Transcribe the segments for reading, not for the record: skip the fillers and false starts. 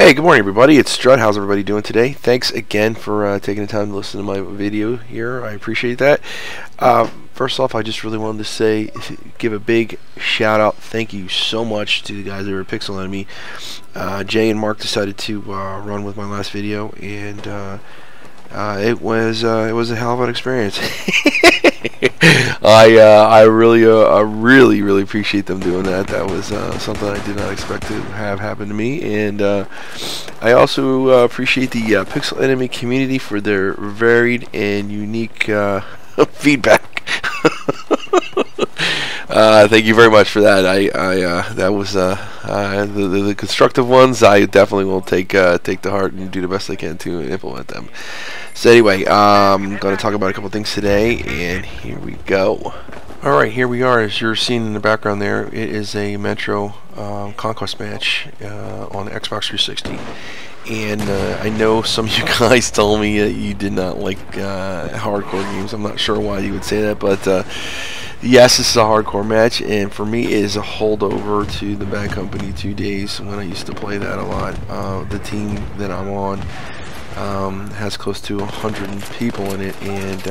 Hey, good morning, everybody. It's Strut. How's everybody doing today? Thanks again for taking the time to listen to my video here. I appreciate that. First off, I just really wanted to say, give a big shout out. Thank you so much to the guys that were pixelating me. Jay and Mark decided to run with my last video, and it was a hell of an experience. I really appreciate them doing that. That was something I did not expect to have happen to me, and I also appreciate the Pixel Enemy community for their varied and unique feedback. Thank you very much for that. That was the constructive ones. I definitely will take to heart and do the best I can to implement them. So anyway, I'm going to talk about a couple things today, and here we go. Alright, here we are. As you're seeing in the background there, it is a Metro Conquest match on the Xbox 360. And I know some of you guys told me that you did not like hardcore games. I'm not sure why you would say that, but yes, this is a hardcore match, and for me it is a holdover to the Bad Company 2 days when I used to play that a lot. The team that I'm on has close to 100 people in it, and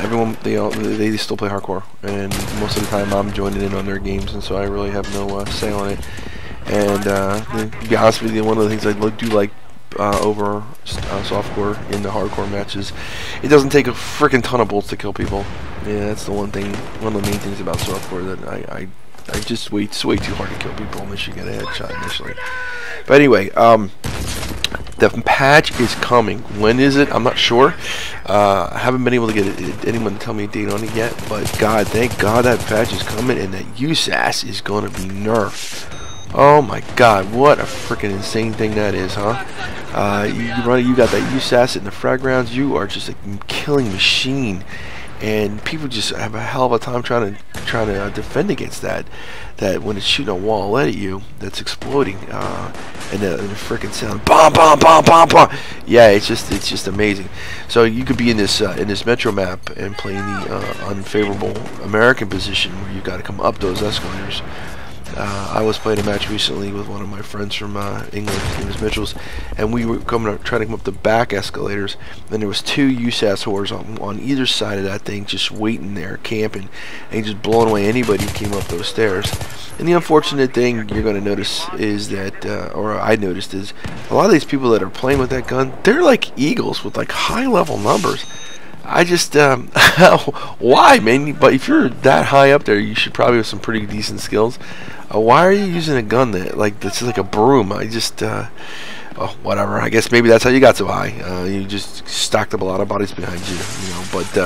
everyone, they still play hardcore, and most of the time I'm joining in on their games, and so I really have no say on it. And to be honest with you, one of the things I do like over softcore in the hardcore matches, it doesn't take a freaking ton of bullets to kill people. Yeah, that's the one of the main things about softcore, that I just it's way too hard to kill people unless you get a headshot initially. But anyway, the patch is coming. When is it? I'm not sure. I haven't been able to get anyone to tell me a date on it yet, but God, thank God that patch is coming, and that USAS is going to be nerfed. Oh my God, what a freaking insane thing that is, huh? You got that USAS in the frag rounds. You are just a killing machine, and people just have a hell of a time trying to defend against that. That when it's shooting a wall at you, that's exploding, and the freaking sound, bomb, bomb, bomb, bomb, bomb. Yeah, it's just amazing. So you could be in this Metro map and playing the unfavorable American position where you got to come up those escalators. I was playing a match recently with one of my friends from England, his name is Mitchell's, and we were trying to come up the back escalators, and there was two USAS whores on either side of that thing, just waiting there, camping, and just blowing away anybody who came up those stairs. And the unfortunate thing you're going to notice is that, or I noticed, is a lot of these people that are playing with that gun, they're like eagles with like high level numbers. I just, why, man? But if you're that high up there, you should probably have some pretty decent skills. Why are you using a gun that's like a broom? I just, oh, whatever. I guess maybe that's how you got so high. You just stacked up a lot of bodies behind you, you know. But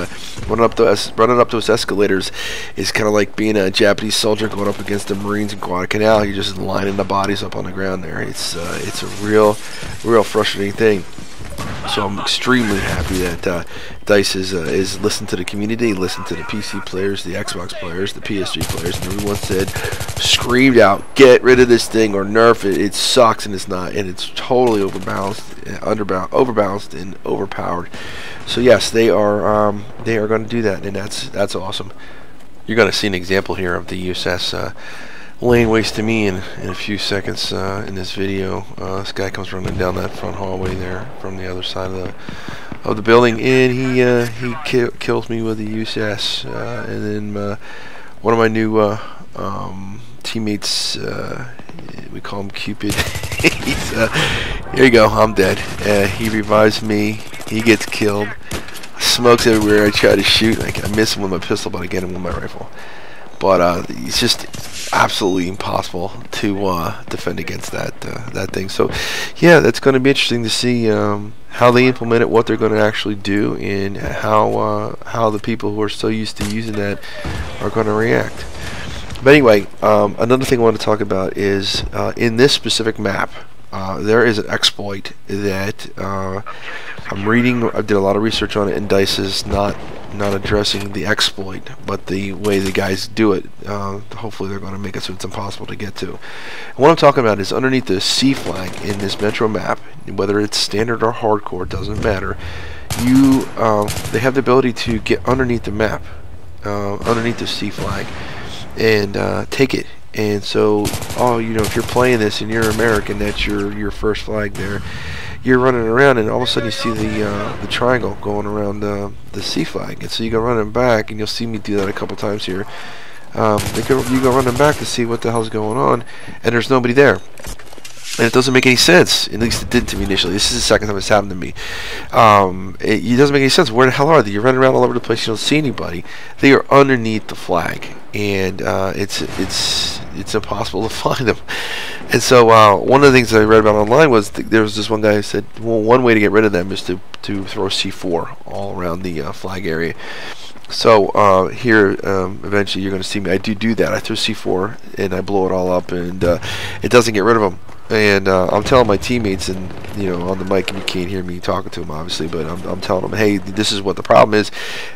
running up those escalators is kind of like being a Japanese soldier going up against the Marines in Guadalcanal. You're just lining the bodies up on the ground there. It's a real frustrating thing. So I'm extremely happy that DICE is listened to the community, listened to the PC players, the Xbox players, the PS3 players, and everyone screamed out, get rid of this thing or nerf it. It sucks, and it's not, and it's totally overbalanced and overpowered. So yes, they are going to do that, and that's awesome. You're going to see an example here of the USAS laying waste to me in a few seconds in this video. This guy comes running down that front hallway there from the other side of the building, and he kills me with a USAS. And then one of my new teammates, we call him Cupid. Here you go, I'm dead. He revives me. He gets killed. Smokes everywhere. I try to shoot. I miss him with my pistol, but I get him with my rifle. But it's just absolutely impossible to defend against that thing. So yeah, that's going to be interesting to see how they implement it, what they're going to actually do, and how the people who are so used to using that are going to react. But anyway, another thing I want to talk about is in this specific map, there is an exploit that I'm reading. I did a lot of research on it, and DICE is not addressing the exploit, but the way the guys do it. Hopefully they're going to make it so it's impossible to get to. And what I'm talking about is underneath the C flag in this Metro map, whether it's standard or hardcore, doesn't matter. They have the ability to get underneath the map, underneath the C flag, and take it And so, if you're playing this and you're American, that's your first flag there. You're running around, and all of a sudden you see the triangle going around the C flag, and so you go running back, and you'll see me do that a couple times here. You go running back to see what the hell's going on, and there's nobody there. And it doesn't make any sense. At least it didn't to me initially. This is the second time it's happened to me. It doesn't make any sense. Where the hell are they? You're running around all over the place. You don't see anybody. They are underneath the flag, and it's impossible to find them. And so one of the things that I read about online was there was this one guy who said, well, one way to get rid of them is to throw C4 all around the flag area. So here, eventually you're going to see me. I do that. I throw C4 and I blow it all up, and it doesn't get rid of them. And I'm telling my teammates, and on the mic, and you can't hear me talking to them obviously, but I'm telling them, hey, this is what the problem is,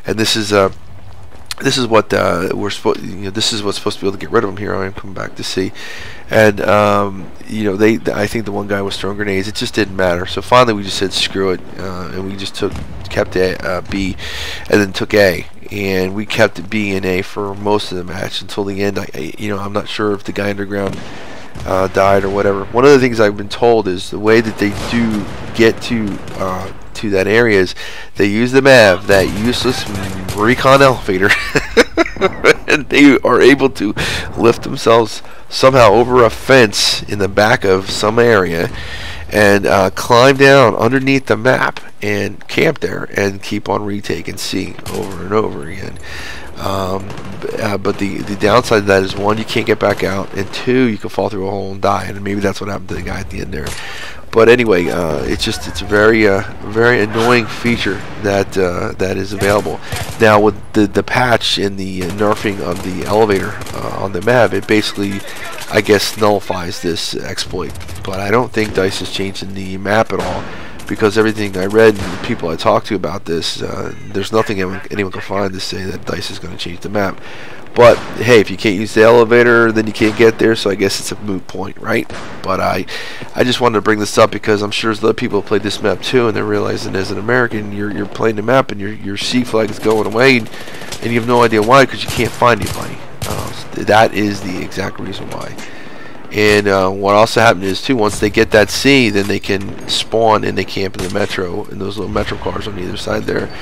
and this is what we're supposed. This is what's supposed to be able to get rid of them. Here I am coming back to see, and I think the one guy was throwing grenades. It just didn't matter. So finally, we just said screw it, and we just kept B, and then took A. And we kept B and A for most of the match until the end. I'm not sure if the guy underground died or whatever. One of the things I've been told is the way that they do get to that area is they use the MAV, that useless recon elevator, and they are able to lift themselves somehow over a fence in the back of some area and climb down underneath the map and camp there and keep on retaking C over and over again. But the downside of that is, one, you can't get back out, and two, you can fall through a hole and die, and maybe that's what happened to the guy at the end there. But anyway, it's a very annoying feature that is available now with the patch and the nerfing of the elevator on the map. It basically, I guess, nullifies this exploit. But I don't think DICE is changing the map at all, because everything I read and the people I talked to about this, there's nothing anyone can find to say that DICE is going to change the map. But hey, if you can't use the elevator, then you can't get there, so I guess it's a moot point, right? But I just wanted to bring this up because I'm sure there's other people who played this map too, and they're realizing as an American, you're playing the map and your C flag is going away, and you have no idea why, because you can't find anybody. That is the exact reason why. And what also happened is too, once they get that C, then they can spawn and they camp in the metro, in those little metro cars on either side there.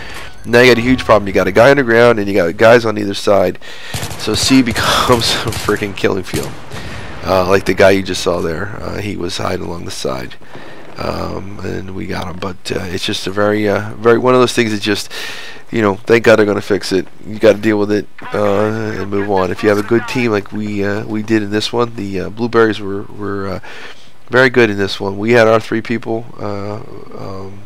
Now you got a huge problem. You got a guy underground and you got guys on either side, so C becomes a freaking killing field. Like the guy you just saw there, he was hiding along the side, and we got him. But it's just a very one of those things that just, thank God they're going to fix it. You got to deal with it and move on. If you have a good team like we did in this one, the Blueberries were very good in this one. We had our 3 people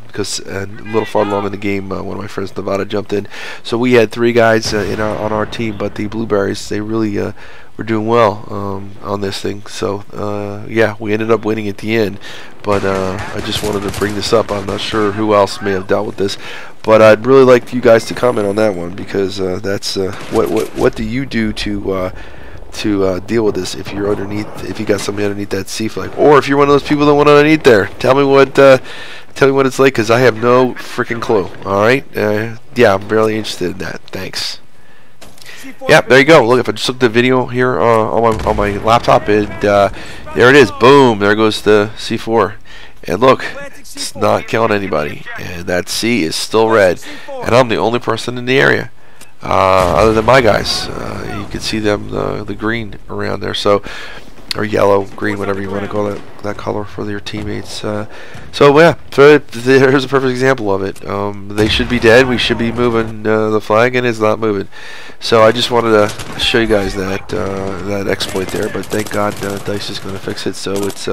because a little farther along in the game, one of my friends, Nevada, jumped in. So we had 3 guys on our team, but the Blueberries, they really were doing well on this thing. So yeah, we ended up winning at the end. But I just wanted to bring this up. I'm not sure who else may have dealt with this, but I'd really like you guys to comment on that one, because that's what do you do to deal with this if you're underneath, if you got somebody underneath that C flag, or if you're one of those people that went underneath there. Tell me what it's like, because I have no freaking clue. All right, yeah, I'm really interested in that. Thanks. Yeah, there you go. Look, if I just look at the video here on my laptop, there it is. Boom, there goes the C4, and look, it's not killing anybody, and that C is still red, and I'm the only person in the area. Other than my guys, you can see them, the green around there, so, or yellow, green, whatever you want to call that color for your teammates. So yeah, here's a perfect example of it. They should be dead. We should be moving the flag, and it's not moving. So I just wanted to show you guys that exploit there. But thank God DICE is going to fix it. So it's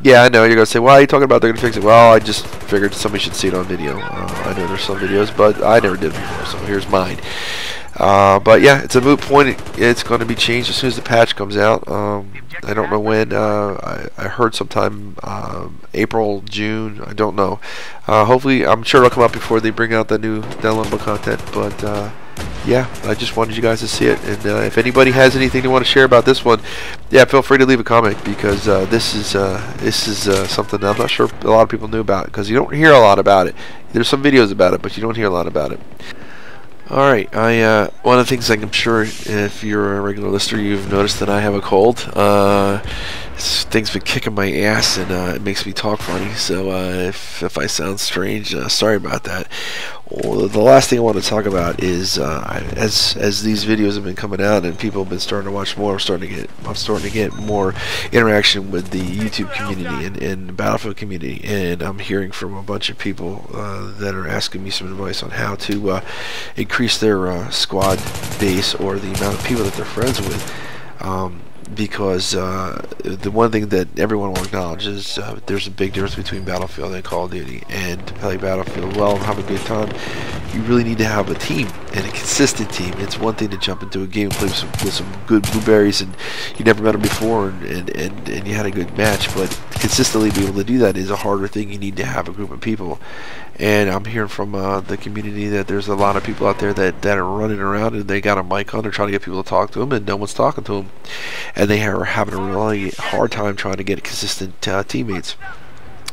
yeah, I know you're going to say, why are you talking about they're going to fix it? Well, I just figured somebody should see it on video. I know there's some videos, but I never did it before, so here's mine. But yeah, it's a moot point. It's going to be changed as soon as the patch comes out. I don't know when. I heard sometime April, June. I don't know. Hopefully, I'm sure it'll come out before they bring out the new downloadable content. But yeah, I just wanted you guys to see it. And if anybody has anything they want to share about this one, yeah, feel free to leave a comment, because this is something that I'm not sure a lot of people knew about, because you don't hear a lot about it. There's some videos about it, but you don't hear a lot about it. Alright, one of the things I'm sure if you're a regular listener, you've noticed that I have a cold. This thing's been kicking my ass, and it makes me talk funny, so if I sound strange, sorry about that. Well, the last thing I want to talk about is as these videos have been coming out and people have been starting to watch more, I'm starting to get more interaction with the YouTube community and the Battlefield community, and I'm hearing from a bunch of people that are asking me some advice on how to increase their squad base or the amount of people that they're friends with. Because the one thing that everyone will acknowledge is there's a big difference between Battlefield and Call of Duty. And to play Battlefield well and have a good time, you really need to have a team, and a consistent team. It's one thing to jump into a game and play with some good blueberries and you never met them before and you had a good match, but consistently be able to do that is a harder thing. You need to have a group of people. And I'm hearing from the community that there's a lot of people out there that are running around and they got a mic on, they're trying to get people to talk to them, and no one's talking to them, and they are having a really hard time trying to get consistent teammates.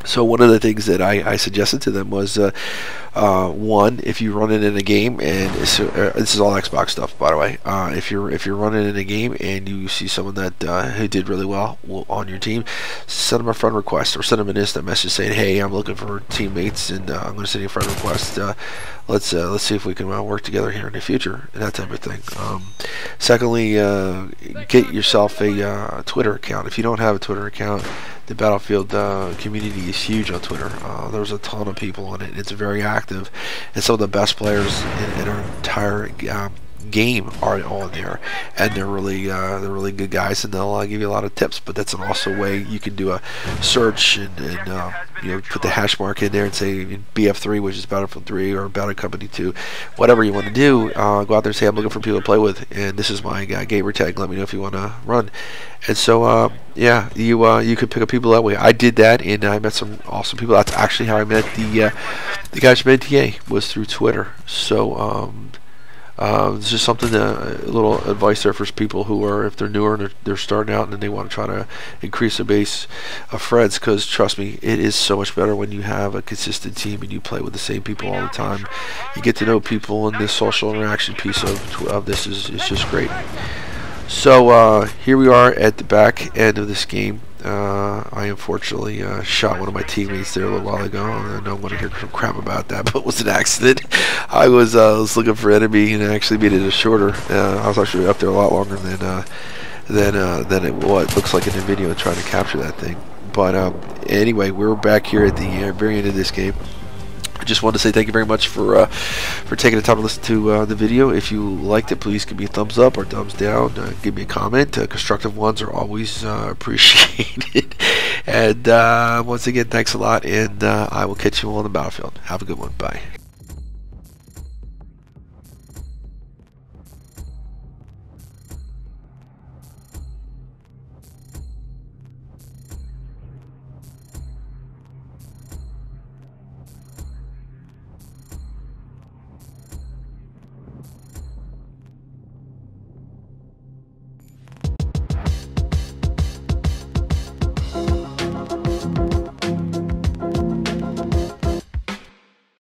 So one of the things that I suggested to them was, one, if you run it in a game, and this is all Xbox stuff, by the way. If you're running in a game and you see someone that who did really well on your team, send them a friend request or send them an instant message saying, "Hey, I'm looking for teammates, and I'm going to send you a friend request. Let's see if we can work together here in the future," and that type of thing. Secondly, get yourself a Twitter account. If you don't have a Twitter account, the Battlefield community is huge on Twitter. There's a ton of people on it. It's very active, and some of the best players in our entire game are on there, and they're really good guys, and they'll give you a lot of tips. But that's also a way you can do a search and you know, put the hash mark in there and say BF3, which is Battlefield 3, or Battle Company 2, whatever you want to do. Go out there and say, "I'm looking for people to play with, and this is my gamer tag. Let me know if you want to run." And so yeah, you could pick up people that way. I did that, and I met some awesome people. That's actually how I met the guys from NTA, was through Twitter. So it's just something, a little advice there for people who are, if they're newer and they're starting out and they want to try to increase the base of friends, because trust me, it is so much better when you have a consistent team and you play with the same people all the time. You get to know people, and this social interaction piece of this is just great. So here we are at the back end of this game. I unfortunately shot one of my teammates there a little while ago. I don't want to hear some crap about that, but it was an accident. I was looking for enemy, and I actually made it shorter. I was actually up there a lot longer than what looks like in the video, trying to capture that thing. But anyway, we're back here at the very end of this game. I just wanted to say thank you very much for taking the time to listen to the video. If you liked it, please give me a thumbs up or thumbs down. Give me a comment. Constructive ones are always appreciated. And once again, thanks a lot, and I will catch you all on the battlefield. Have a good one. Bye.